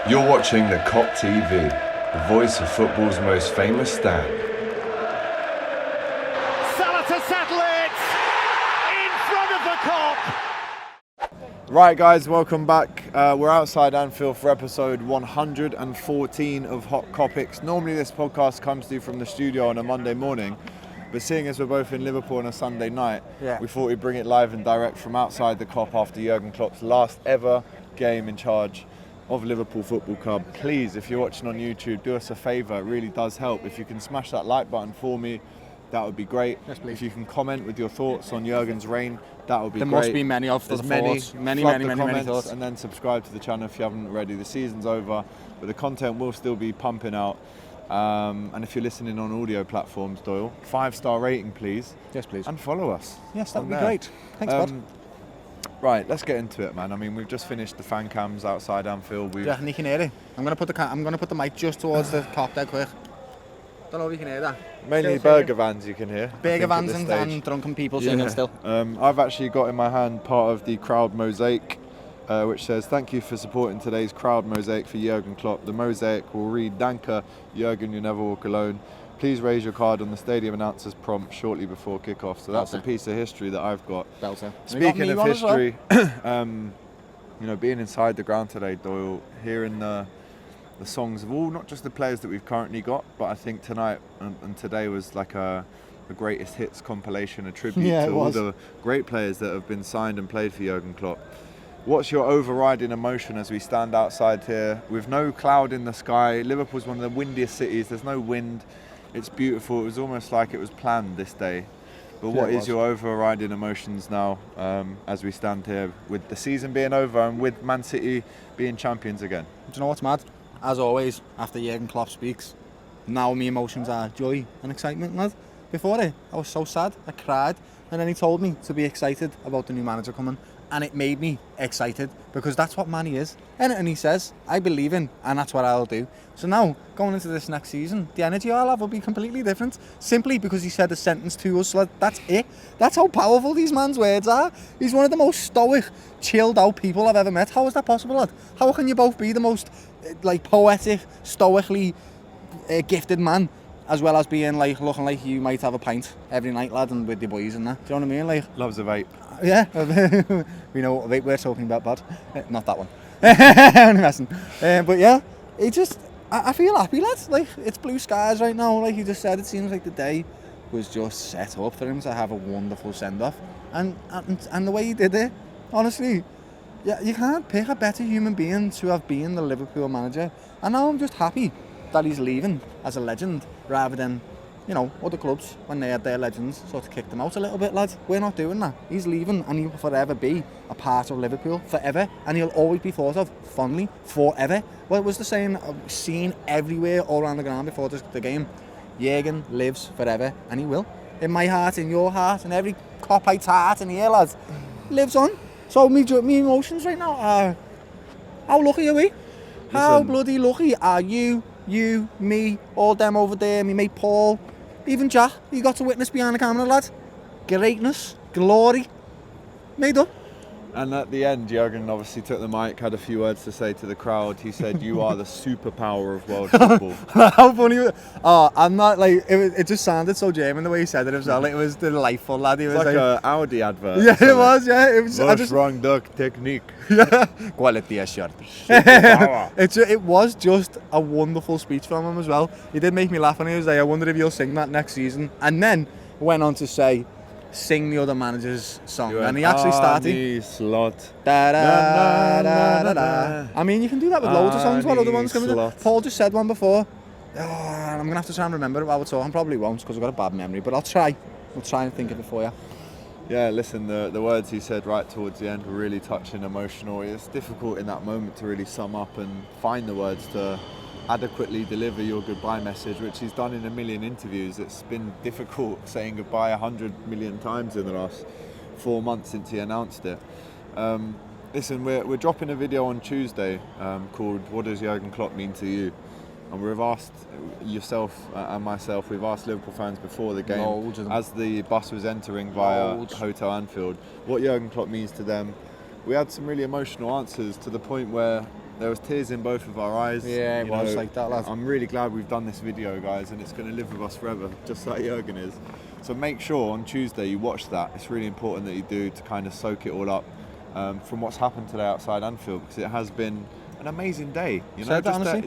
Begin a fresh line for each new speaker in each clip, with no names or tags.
You're watching the Kop TV, the voice of football's most famous stand.
Salah to settle it in front of the Kop.
Right guys, welcome back. We're outside Anfield for episode 114 of Hot Kopics. Normally this podcast comes to you from the studio on a Monday morning, but seeing as we're both in Liverpool on a Sunday night, we thought we'd bring it live and direct from outside the Kop after Jurgen Klopp's last ever game in charge of Liverpool Football Club. Please, if you're watching on YouTube, do us a favour, it really does help. If you can smash that like button for me, that would be great.
Yes, please.
If you can comment with your thoughts on Jurgen's reign, that would be
there
great.
Must be many of the thoughts. Many thoughts.
And then subscribe to the channel if you haven't already. The season's over, but the content will still be pumping out. And if you're listening on audio platforms, Doyle, 5-star rating, please.
Yes, please.
And follow us.
Yes, that would be great. Thanks, bud.
Right, let's get into it, man. I mean, we've just finished the fan cams outside Anfield.
Yeah, and you can hear it. I'm gonna put the mic just towards the Kop there, quick. Don't know if you can hear that.
Mainly burger vans you can hear.
Burger vans and drunken people singing still.
I've actually got in my hand part of the crowd mosaic, which says, "Thank you for supporting today's crowd mosaic for Jurgen Klopp. The mosaic will read, Danke, Jurgen, you never walk alone. Please raise your card on the stadium announcer's prompt shortly before kickoff." So that's a piece of history that I've got. Speaking of history, you know, being inside the ground today, Doyle, hearing the songs of all, not just the players that we've currently got, but I think tonight and today was like a greatest hits compilation, a tribute to all the great players that have been signed and played for Jurgen Klopp. What's your overriding emotion as we stand outside here with no cloud in the sky? Liverpool's one of the windiest cities. There's no wind. It's beautiful. It was almost like it was planned this day. But what is your overriding emotions now as we stand here with the season being over and with Man City being champions again?
Do you know what's mad? As always, after Jurgen Klopp speaks, now my emotions are joy and excitement, lad. Before it, I was so sad, I cried, and then he told me to be excited about the new manager coming, and it made me excited, because that's what Manny is. Anything he says, I believe in, and that's what I'll do. So now, going into this next season, the energy I'll have will be completely different, simply because he said a sentence to us, lad. That's it. That's how powerful these man's words are. He's one of the most stoic, chilled out people I've ever met. How is that possible, lad? How can you both be the most poetic, stoically gifted man, as well as being looking like you might have a pint every night, lad, and with your boys and that? Do you know what I mean?
Loves a vape.
Yeah, we know what vape we're talking about, bud. Not that one. I'm messing. But yeah, I feel happy, lads. It's blue skies right now. Like you just said, it seems like the day was just set up for him to have a wonderful send-off, and the way he did it, honestly, yeah, you can't pick a better human being to have been the Liverpool manager. And now I'm just happy that he's leaving as a legend, rather than, you know, other clubs when they had their legends sort of kick them out a little bit, lads. We're not doing that. He's leaving, and he'll forever be a part of Liverpool, forever, and he'll always be thought of fondly, forever. Well, it was the saying seen everywhere all around the ground before the game. Jurgen lives forever, and he will. In my heart, in your heart, in every Kopite's heart in here, lads. Lives on. So me emotions right now are, how lucky are we? How bloody lucky are you, me, all them over there, me mate Paul, even Jack, you got to witness behind the camera, lad. Greatness, glory, made up.
And at the end, Jurgen obviously took the mic, had a few words to say to the crowd. He said, "You are the superpower of world football."
How funny was it? Oh, I'm not it just sounded so German the way he said it as well. It was delightful, lad. It was
like an Audi advert.
Yeah, it was, yeah. It was.
Most wrong duck technique.
Yeah. Quality assured. It was just a wonderful speech from him as well. He did make me laugh when he was like, "I wonder if you'll sing that next season." And then went on to say, "Sing the other manager's song," and he actually started.
Slot.
Da, da, da, da, da. I mean, you can do that with loads of songs. What other ones coming in? Paul just said one before. I'm gonna have to try and remember it while we're talking. Probably won't, because I've got a bad memory, but I'll try. I'll try and think of it for you.
Yeah, listen, the words he said right towards the end were really touching, emotional. It's difficult in that moment to really sum up and find the words to adequately deliver your goodbye message, which he's done in a million interviews. It's been difficult saying goodbye 100 million times in the last 4 months since he announced it. Listen, we're dropping a video on Tuesday called "What Does Jurgen Klopp Mean to You?" And we've asked yourself and myself, we've asked Liverpool fans before the game, as the bus was entering via Hotel Anfield, what Jurgen Klopp means to them. We had some really emotional answers, to the point where There was tears in both of our eyes.
Yeah, it was like that, lad.
I'm really glad we've done this video, guys, and it's going to live with us forever, just like Jurgen is. So make sure on Tuesday you watch that. It's really important that you do, to kind of soak it all up from what's happened today outside Anfield, because it has been an amazing day. You know,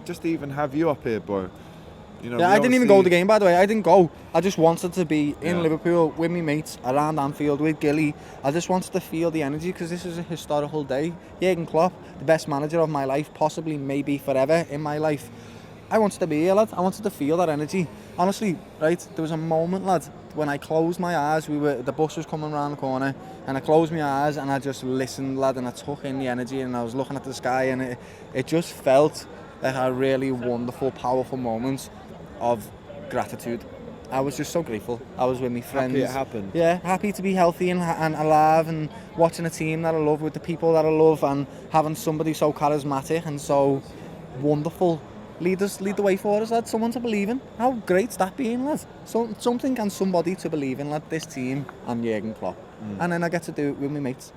just to even have you up here, bro. You know,
yeah, I didn't even go to the game, by the way. I didn't go. I just wanted to be in Liverpool with my mates around Anfield with Gilly. I just wanted to feel the energy, because this is a historical day. Jurgen Klopp, the best manager of my life, possibly, maybe forever in my life. I wanted to be here, lad. I wanted to feel that energy. Honestly, right, there was a moment, lad, when I closed my eyes. The bus was coming around the corner, and I closed my eyes and I just listened, lad, and I took in the energy, and I was looking at the sky, and it just felt like a really wonderful, powerful moment of gratitude. I was just so grateful. I was with my friends.
Happy it happened.
Yeah, happy to be healthy and alive, and watching a team that I love with the people that I love, and having somebody so charismatic and so wonderful lead the way for us, lad. Someone to believe in. How great's that being, lad? Something and somebody to believe in, lad. This team and Jurgen Klopp. And then I get to do it with my mates.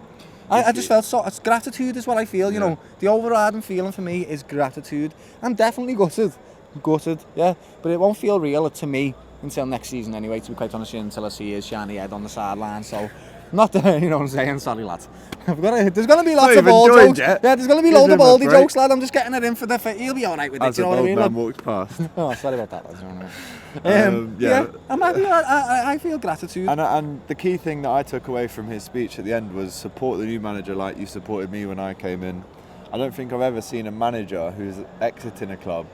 I just felt so. It's gratitude is what I feel. You know, the overriding feeling for me is gratitude. I'm definitely gutted, yeah, but it won't feel real to me until next season anyway, to be quite honest, until I see his shiny head on the sideline. So, not that, you know what I'm saying, sorry lads. There's going to be lots of ball jokes. Yeah, there's going to be loads of baldy jokes, lad. I'm just getting it in for he'll be alright with it, you know what I mean?
As a man walked past.
Oh, sorry about that, lads. You know what I mean? Yeah, I'm happy. I feel gratitude.
And the key thing that I took away from his speech at the end was support the new manager like you supported me when I came in. I don't think I've ever seen a manager who's exiting a club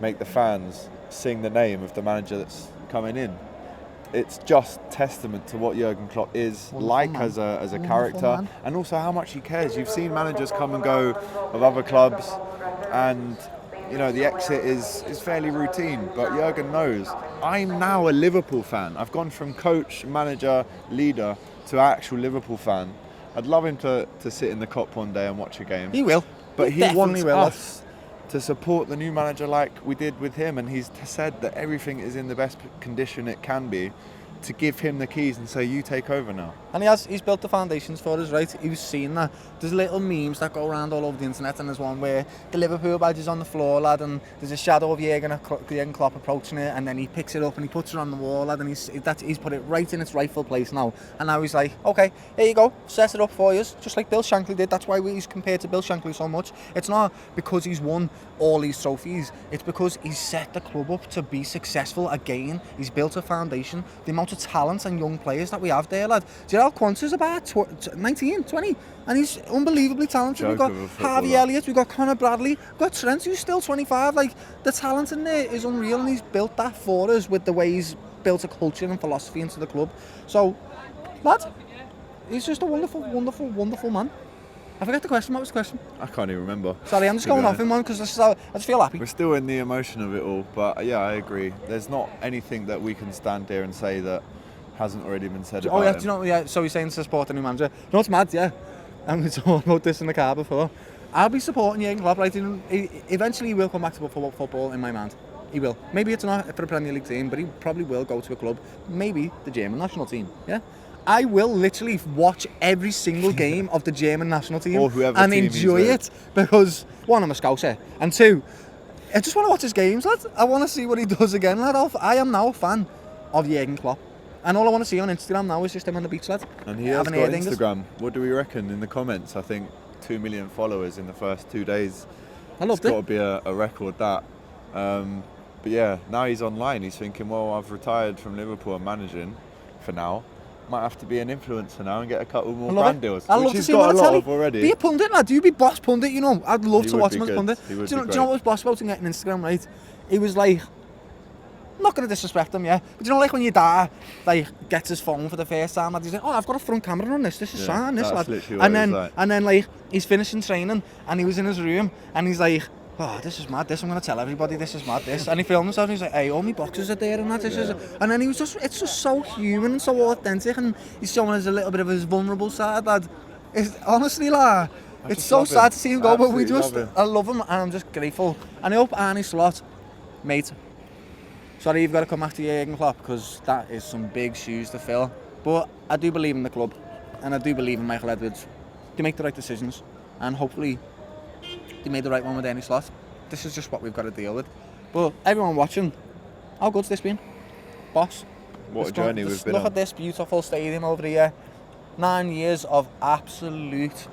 make the fans sing the name of the manager that's coming in. It's just testament to what Jurgen Klopp is like as a character, and also how much he cares. You've seen managers come and go of other clubs, and you know the exit is fairly routine, but Jurgen knows. I'm now a Liverpool fan. I've gone from coach, manager, leader to actual Liverpool fan. I'd love him to sit in the Kop one day and watch a game.
He will.
But he wants us to support the new manager like we did with him, and he's said that everything is in the best condition it can be, to give him the keys and say, you take over now.
And he's built the foundations for us, right? He was seeing that. There's little memes that go around all over the internet, and there's one where the Liverpool badge is on the floor, lad, and there's a shadow of Jurgen Klopp approaching it, and then he picks it up and he puts it on the wall, lad, and he's put it right in its rightful place now. And now he's like, okay, here you go, set it up for you, just like Bill Shankly did. That's why he's compared to Bill Shankly so much. It's not because he's won all these trophies, it's because he's set the club up to be successful again. He's built a foundation. The amount of talent and young players that we have there, lad. Do you know Quanta's about 19, 20? And he's unbelievably talented. We've got Harvey Elliott, we've got Conor Bradley, we've got Trent, who's still 25. Like, the talent in there is unreal, and he's built that for us with the way he's built a culture and philosophy into the club. So, lad, he's just a wonderful, wonderful, wonderful man. I forgot the question. What was the question?
I can't even remember.
Sorry, I'm just going off in one because I just feel happy.
We're still in the emotion of it all, but yeah, I agree. There's not anything that we can stand here and say that hasn't already been said about him.
Do you know, yeah, so he's saying to support the new manager. You know what's mad, yeah? And we talked about this in the car before. I'll be supporting Jurgen Klopp, right? Eventually he will come back to football in my mind. He will. Maybe it's not for a Premier League team, but he probably will go to a club. Maybe the German national team, yeah? I will literally watch every single game of the German national team and enjoy it, because one, I'm a Scouser, and two, I just want to watch his games, lad. I want to see what he does again, lad. I am now a fan of Jurgen Klopp, and all I want to see on Instagram now is just him on the beach, lad.
And he has got Instagram. What do we reckon in the comments? I think 2 million followers in the first 2 days.
I loved it.
It's got to be a record, that. But yeah, now he's online. He's thinking, well, I've retired from Liverpool and managing for now. Might have to be an influencer now and get a couple more brand deals, which he's got a lot of already.
Be a pundit, lad. You be boss pundit, you know. I'd love to watch him as pundit. Do you know what was boss about him getting Instagram, right? He was like, I'm not going to disrespect him, yeah, but you know, like when your dad gets his phone for the first time, lad, he's like, oh, I've got a front camera on this is fine, this, lad. And then like he's finishing training and he was in his room and he's like, oh, this is mad, this, I'm going to tell everybody, this is mad, this. And he filmed himself and he's like, hey, all my boxes are there and that, this is... And then he was just, it's just so human and so authentic, and he's showing us a little bit of his vulnerable side, lad. It's, honestly, lad, it's so sad to see him go, but I love him and I'm just grateful. And I hope Arnie Slot, mate, sorry you've got to come back to Jurgen Klopp, because that is some big shoes to fill. But I do believe in the club, and I do believe in Michael Edwards. They make the right decisions, and hopefully They made the right one with any slot. This is just what we've got to deal with. But everyone watching, how good's this been? Boss?
What a journey we've been
Look
on.
at this beautiful stadium over here. 9 years of absolute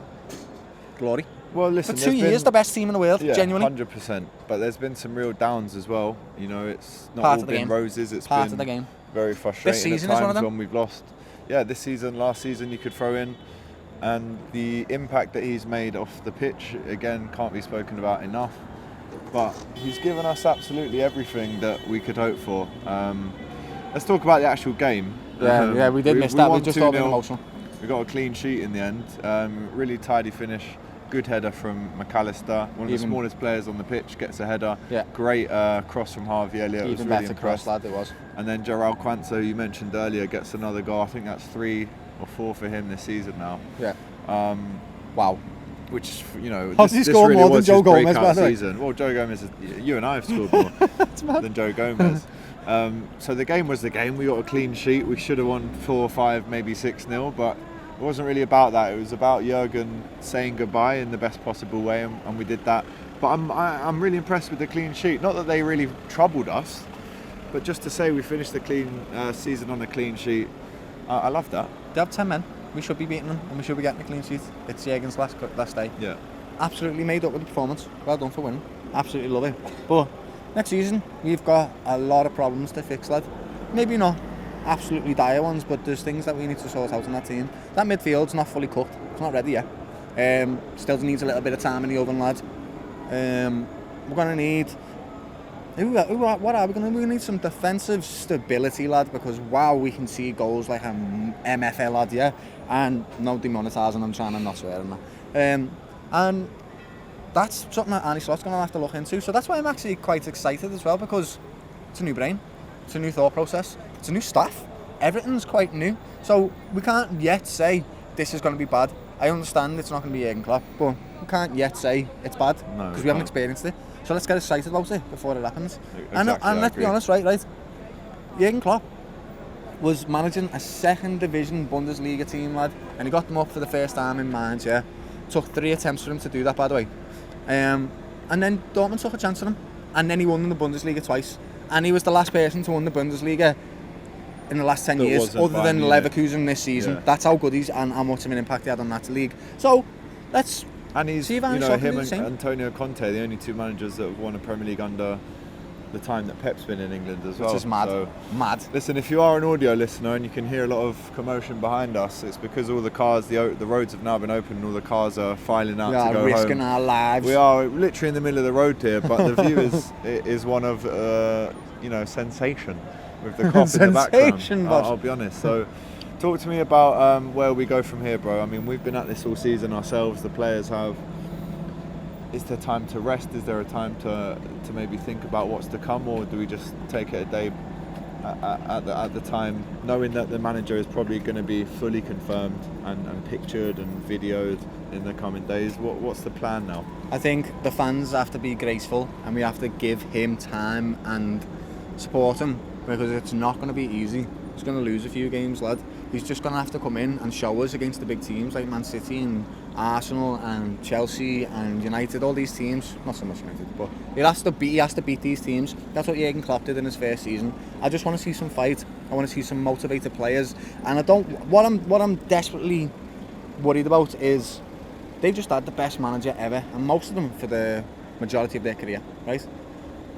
glory.
Well, listen,
For 2 years, the best team in the world,
yeah,
genuinely.
100%. But there's been some real downs as well. You know, it's not
Part
all
of the
been
game.
roses. It's
Part
been
of the game.
very frustrating
This season
at
is one of
times
them.
when we've lost. Yeah, this season, last season, you could throw in. And the impact that he's made off the pitch, again, can't be spoken about enough. But he's given us absolutely everything that we could hope for. Let's talk about the actual game.
Yeah, we did miss that. We
won
just all been
2-0.
emotional.
We got a clean sheet in the end. Really tidy finish. Good header from McAllister. One of the smallest players on the pitch gets a header.
Yeah.
Great cross from Harvey Elliott.
Even
was really
better
impressed.
cross, lad, it was.
And then Jarrell Quanzo, you mentioned earlier, gets another goal. I think that's 3 or 4 for him this season now.
Yeah. Wow.
Which, you know,
Has he scored more than Joe Gomez, by the way?
season. Well, Joe Gomez, you and I have scored more than Joe Gomez. So the game was the game. We got a clean sheet. We should have won 4-5, maybe 6-0, but it wasn't really about that. It was about Jurgen saying goodbye in the best possible way, and we did that. But I'm really impressed with the clean sheet. Not that they really troubled us, but just to say we finished the clean season on a clean sheet, I love that.
They have 10 men. We should be beating them, and we should be getting a clean sheet. It's Jurgen's last day.
Yeah.
Absolutely made up with the performance. Well done for winning. Absolutely love it. But next season, we've got a lot of problems to fix, lad. Maybe not absolutely dire ones, but there's things that we need to sort out in that team. That midfield's not fully cooked. It's not ready yet. Still needs a little bit of time in the oven, lad. We're going to need... What are we going to... We need some defensive stability, lad, because wow, we can see goals like an MFL, lad, yeah? And no demonetising, I'm trying to not swear on that. And that's something that Arnie Slott's going to have to look into. So that's why I'm actually quite excited as well, because it's a new brain, it's a new thought process, it's a new staff. Everything's quite new. So we can't yet say this is going to be bad. I understand it's not going to be Jurgen Klopp, but we can't yet say it's bad because we haven't experienced it. So let's get excited about it before it happens.
Exactly,
and let's be honest, right? Jurgen Klopp was managing a second division Bundesliga team, lad, and he got them up for the first time in Mainz, yeah. Took 3 attempts for him to do that, by the way. And then Dortmund took a chance on him, and then he won in the Bundesliga twice. And he was the last person to win the Bundesliga in the last 10 years, other than Leverkusen this season. Yeah. That's how good he's and how much of an impact he had on that league. So, let's see if
him and Antonio Conte, the only 2 managers that have won a Premier League under the time that Pep's been in England as well.
Which is mad.
So,
mad.
Listen, if you are an audio listener and you can hear a lot of commotion behind us, it's because all the cars, the roads have now been opened and all the cars are filing out to go home.
We are risking our lives.
We are literally in the middle of the road here, but the view is one of, sensation with the Kop in the background. I'll be honest. So talk to me about where we go from here, bro. I mean, we've been at this all season ourselves. The players have. Is there time to rest? Is there a time to maybe think about what's to come, or do we just take it a day at the time, knowing that the manager is probably going to be fully confirmed and pictured and videoed in the coming days? What's the plan now?
I think the fans have to be graceful, and we have to give him time and support him, because it's not going to be easy. He's going to lose a few games, lad. He's just going to have to come in and show us against the big teams like Man City and Arsenal and Chelsea and United, all these teams. Not so much United, but he has to beat these teams. That's what Jurgen Klopp did in his first season. I just want to see some fight. I want to see some motivated players. And I don't. What I'm desperately worried about is they've just had the best manager ever, and most of them for the majority of their career, right?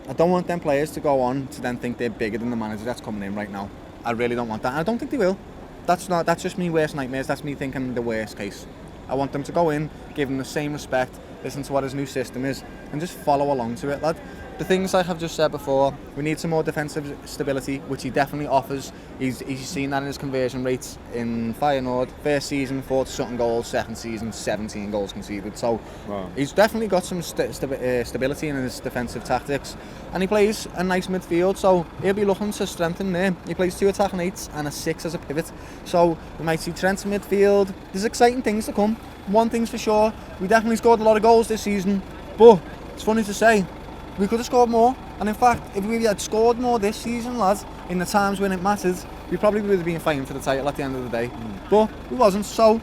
I don't want them players to go on to then think they're bigger than the manager that's coming in right now. I really don't want that, and I don't think they will. That's just me worst nightmares. That's me thinking the worst case. I want them to go in, give him the same respect, listen to what his new system is, and just follow along to it, lad. The things like I've just said before, we need some more defensive stability, which he definitely offers. He's seen that in his conversion rates in Feyenoord. First season, 40-something goals. Second season, 17 goals conceded. So He's definitely got some stability in his defensive tactics. And he plays a nice midfield, so he'll be looking to strengthen there. He plays 2 attacking 8s and a 6 as a pivot. So we might see Trent in midfield. There's exciting things to come. One thing's for sure, we definitely scored a lot of goals this season. But it's funny to say, we could have scored more, and in fact, if we had scored more this season, lads, in the times when it mattered, we probably would have been fighting for the title at the end of the day. But we wasn't, so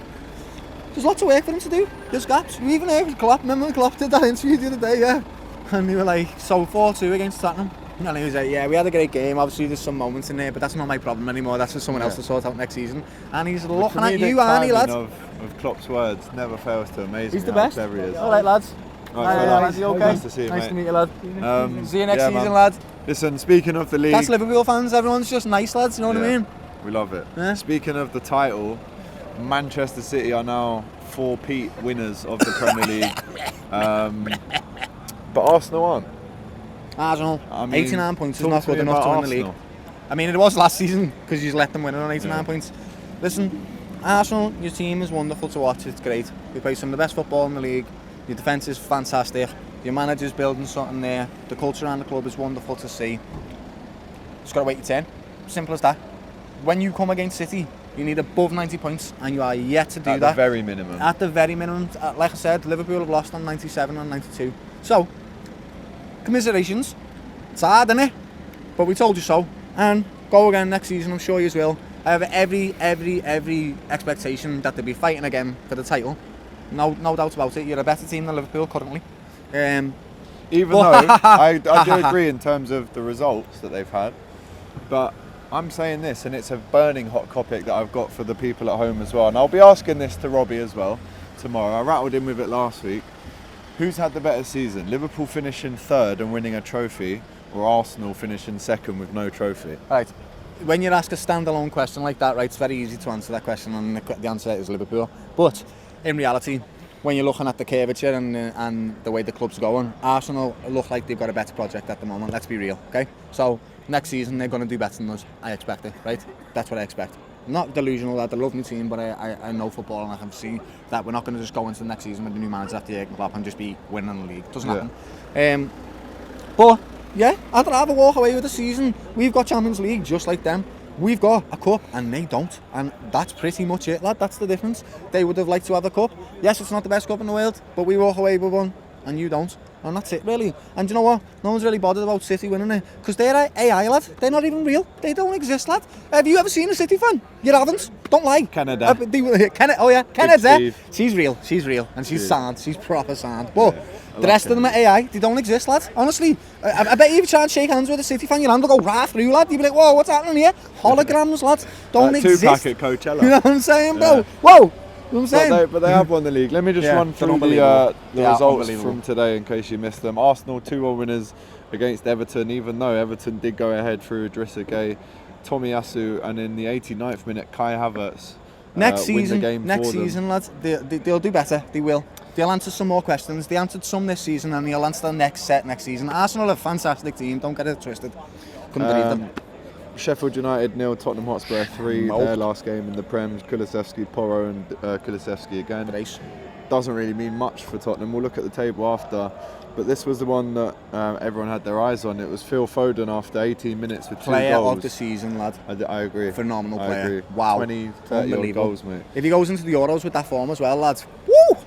there's lots of work for them to do. There's gaps. We even heard Klopp. Remember when Klopp did that interview the other day? Yeah. And they were like, so 4-2 against Tottenham. And he was like, yeah, we had a great game. Obviously, there's some moments in there, but that's not my problem anymore. That's for someone else to sort out next season. And he's looking at you, aren't he, lads?
Of Klopp's words never fails to amaze
He's
me.
the best.
How clever he is.
All right, lads.
Right,
lads, you okay?
Nice to see you,
Nice
mate.
to meet you, lad. See you next season,
man.
lads.
Listen, speaking of the league,
That's Liverpool fans. Everyone's just nice, lads. You know what I mean?
we love it.
Yeah.
Speaking of the title, Manchester City are now 4-peat winners of the Premier League. But Arsenal aren't.
Arsenal,
I mean,
89 points is
talk
not
to me
good enough to
about
win the league.
Arsenal.
I mean, it was last season because you just let them win it on 89 points. Listen, Arsenal, your team is wonderful to watch. It's great. You play some of the best football in the league. Your defence is fantastic. Your manager's building something there. The culture around the club is wonderful to see. Just got to wait your turn. Simple as that. When you come against City, you need above 90 points, and you are yet to do
At
that.
the very minimum.
At the very minimum. Like I said, Liverpool have lost on 97 and 92. So, commiserations. It's hard, isn't it? But we told you so. And go again next season, I'm sure you will. I have every expectation that they'll be fighting again for the title. No doubt about it. You're a better team than Liverpool currently.
Even though I do agree in terms of the results that they've had, but I'm saying this, and it's a burning hot topic that I've got for the people at home as well, and I'll be asking this to Robbie as well tomorrow. I rattled him with it last week. Who's had the better season? Liverpool finishing third and winning a trophy, or Arsenal finishing second with no trophy?
Right. When you ask a standalone question like that, right, it's very easy to answer that question, and the answer is Liverpool. But in reality, when you're looking at the curvature and the way the club's going, Arsenal look like they've got a better project at the moment. Let's be real, okay? So next season they're going to do better than us. I expect it, right? That's what I expect. I'm not delusional that I love my team, but I know football and I can see that we're not going to just go into the next season with the new manager after Jurgen Klopp and just be winning the league. Doesn't happen. But yeah, I'd rather walk away with the season. We've got Champions League just like them. We've got a cup and they don't, and that's pretty much it, lad. That's the difference. They would have liked to have a cup. Yes, it's not the best cup in the world, but we walk away with one and you don't, and that's it really. And you know what, no one's really bothered about City winning it because they're AI, lad. They're not even real. They don't exist, lad. Have you ever seen a City fan? You haven't. Don't lie.
Canada.
Canada. She's real and she's sound. She's proper sound. But the rest of them are AI. They don't exist, lad. Honestly, I bet you if you try and shake hands with a City fan, your hand will go right through, lad. You'll be like, whoa, what's happening here? Holograms, lad. Don't exist.
Tupac at Coachella.
You know what I'm saying, bro? Yeah. Whoa. You know what I'm saying?
But they have won the league. Let me just run through the results from today in case you missed them. Arsenal 2-1 winners against Everton, even though Everton did go ahead through Idrissa Gueye, Tomiyasu, and in the 89th minute, Kai Havertz
next
win the game
next
for them.
season, lads, they'll do better. They will. They'll answer some more questions. They answered some this season, and they'll answer the next set next season. Arsenal are a fantastic team. Don't get it twisted. Couldn't believe them.
Sheffield United 0, Tottenham Hotspur 3. Their last game in the Prem. Kulusevski, Porro, and Kulusevski again.
Brace.
Doesn't really mean much for Tottenham. We'll look at the table after. But this was the one that everyone had their eyes on. It was Phil Foden after 18 minutes with 2
Player
goals.
of the season, lad.
I agree.
Phenomenal player.
I agree.
Wow.
20, 30 odd goals, mate.
If he goes into the Euros with that form as well, lads. Woo!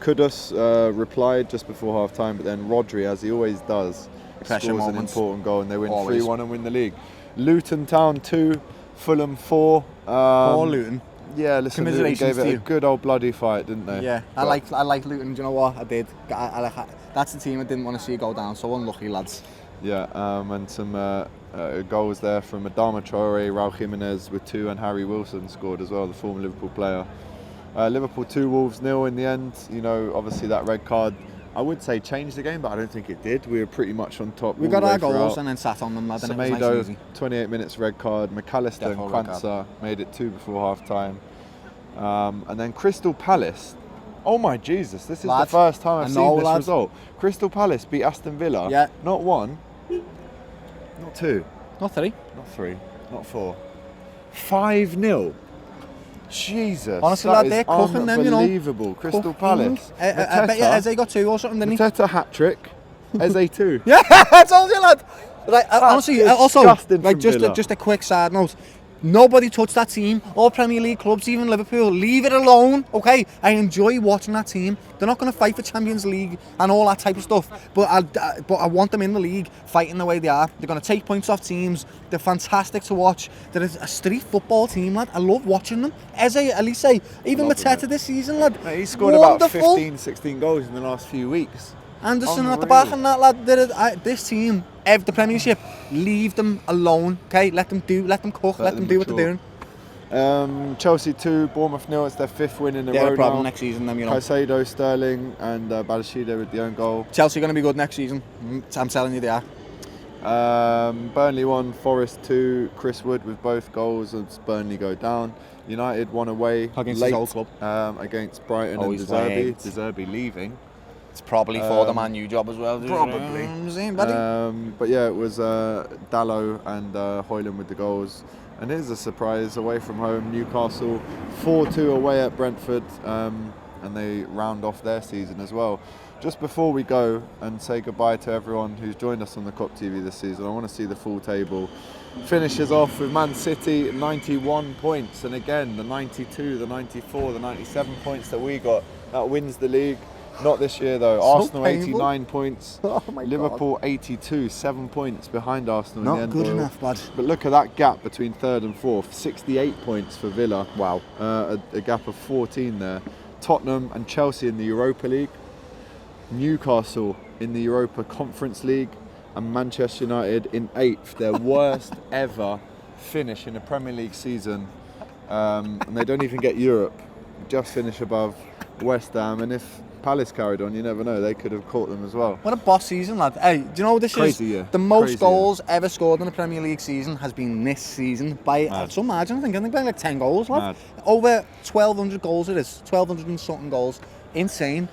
Kudus replied just before half time, but then Rodri, as he always does,
Pressure
scores
moments.
an important goal and they win
Always.
3-1 and win the league. Luton Town 2, Fulham 4.
Poor Luton.
Yeah, listen, Luton
Commiserations
gave it
to
a
you.
good old bloody fight, didn't they?
Yeah, I like Luton. Do you know what? I did. That's the team I didn't want to see go down. So unlucky, lads.
Yeah, and some goals there from Adama Traore, Raul Jimenez with 2, and Harry Wilson scored as well, the former Liverpool player. Liverpool 2, Wolves 0 in the end. You know, obviously that red card, I would say changed the game, but I don't think it did. We were pretty much on top.
We got our goals and then sat on them, lad. And it was nice and easy.
28 minutes red card. McAllister and Kwanzaa made it 2 before half time. And then Crystal Palace. Oh my Jesus, this is the first time I've seen this result. Crystal Palace beat Aston Villa.
Yeah.
Not 1, not 2,
not 3,
not 3, not 4. 5-0. Jesus,
honestly, lad, they're cooking them, you know.
Unbelievable. Crystal Palace.
I bet you Eze got 2 or something, didn't he?
Mateta hat-trick, Eze 2.
Yeah, I told you, lad. Like, honestly, also,
disgusting
like
from Villa.
just a quick side note. Nobody touched that team. All Premier League clubs, even Liverpool, leave it alone, okay? I enjoy watching that team. They're not going to fight for Champions League and all that type of stuff, but I want them in the league fighting the way they are. They're going to take points off teams. They're fantastic to watch. They're a street football team, lad. I love watching them. Eze, Elise, even Mateta this season, lad.
Mate, he scored
Wonderful.
about 15, 16 goals in the last few weeks.
Anderson at the
Unreal.
back and that, lad. This team, the Premiership, leave them alone, okay? Let them cook, let them do what they're doing.
Chelsea 2, Bournemouth 0. It's their 5th win in a
They're
row
a problem
now.
next season, them, you know.
Caicedo, Sterling, and Badashida with the own goal.
Chelsea going to be good next season. I'm telling you they are.
Burnley 1, Forest 2. Chris Wood with both goals as Burnley go down. United won away
Against
late
his old club.
against Brighton and
Always
De Zerbi.
late.
De Zerbi leaving.
It's probably for the Man U job as well.
Probably. But yeah, it was Dalot and Hoyland with the goals. And here's a surprise away from home. Newcastle 4-2 away at Brentford, and they round off their season as well. Just before we go and say goodbye to everyone who's joined us on the Kop TV this season, I want to see the full table. Finishes off with Man City 91 points, and again the 92, the 94, the 97 points that we got. That wins the league. Not this year though.
So
Arsenal
painful.
89 points.
Oh my
Liverpool 82, 7 points behind Arsenal.
Not
in the end,
good
Doyle.
enough, lad.
But look at that gap between 3rd and 4th. 68 points for Villa.
Wow.
A gap of 14 there. Tottenham and Chelsea in the Europa League. Newcastle in the Europa Conference League. And Manchester United in 8th. Their worst ever finish in a Premier League season. And they don't even get Europe. Just finish above West Ham. And if Palace carried on, you never know, they could have caught them as well.
What a boss season, lad. Hey, do you know what this
Crazy
is?
year.
The most
Crazy
goals ever scored in a Premier League season has been this season by some margin. I think by like 10 goals, lad.
Mad.
Over 1,200 goals it is. 1,200 and something goals. Insane.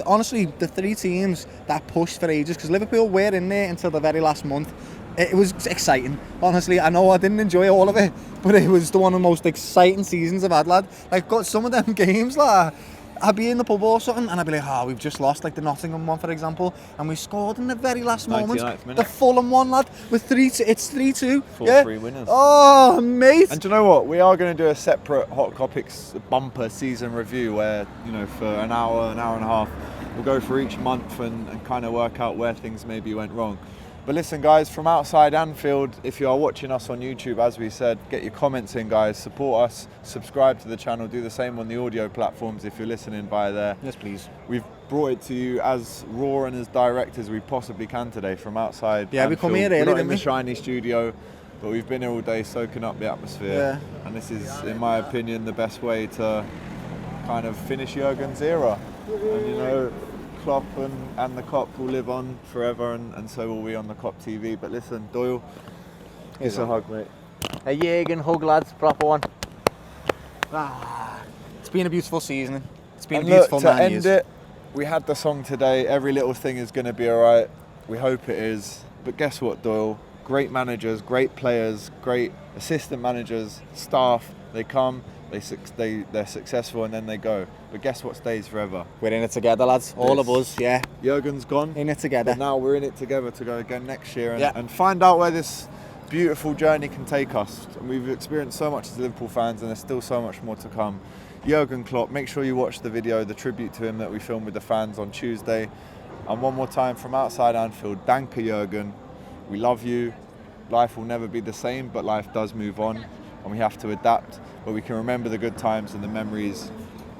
Honestly, the 3 teams that pushed for ages, because Liverpool were in there until the very last month. It was exciting. Honestly, I know I didn't enjoy all of it, but it was one of the most exciting seasons I've had, lad. Like, got some of them games, like, I'd be in the pub or something and I'd be like, we've just lost, like the Nottingham one, for example, and we scored in the very last moment.
Minute.
The Fulham one, lad, with 3-2. It's 3-2.
4-3 winners.
Oh, mate.
And do you know what? We are going to do a separate Hot Kopics bumper season review where, you know, for an hour and a half, we'll go for each month and kind of work out where things maybe went wrong. But listen, guys, from outside Anfield, if you are watching us on YouTube, as we said, get your comments in, guys. Support us, subscribe to the channel, do the same on the audio platforms if you're listening via there.
Yes, please.
We've brought it to you as raw and as direct as we possibly can today from outside.
Yeah, we come here
We're
early,
not in
didn't
the
we?
shiny studio, but we've been here all day soaking up the atmosphere.
Yeah.
And this is, in my opinion, the best way to kind of finish Jurgen's era. And you know, Klopp and the Kop will live on forever, and so will we on the Kop TV. But listen, Doyle, it's a hug, mate.
A Jürgen hug, lads, proper one. It's been a beautiful season. It's been
And
a beautiful
look, to
9
end
years.
it, we had the song today. Every little thing is going to be all right. We hope it is. But guess what, Doyle? Great managers, great players, great assistant managers, staff. They come, they're successful, and then they go. But guess what stays forever?
We're in it together, lads. All of us, yeah.
Jurgen's gone.
In it together.
But now we're in it together to go again next year
Yeah.
and find out where this beautiful journey can take us. And we've experienced so much as Liverpool fans, and there's still so much more to come. Jurgen Klopp, make sure you watch the video, the tribute to him that we filmed with the fans on Tuesday. And one more time from outside Anfield, Danke Jurgen. We love you. Life will never be the same, but life does move on, and we have to adapt. But we can remember the good times and the memories,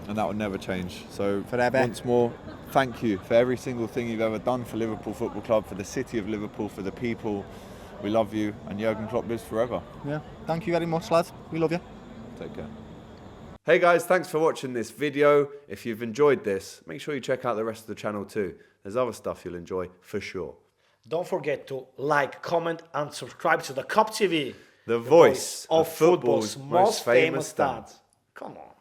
and that will never change. So
Forever.
once more, thank you for every single thing you've ever done for Liverpool Football Club, for the city of Liverpool, for the people. We love you, and Jurgen Klopp lives forever.
Yeah. Thank you very much, lads. We love you.
Take care.
Hey guys, thanks for watching this video. If you've enjoyed this, make sure you check out the rest of the channel too. There's other stuff you'll enjoy for sure.
Don't forget to like, comment and subscribe to the Kop TV.
The voice
of football's most famous
dads.
dads. Come on.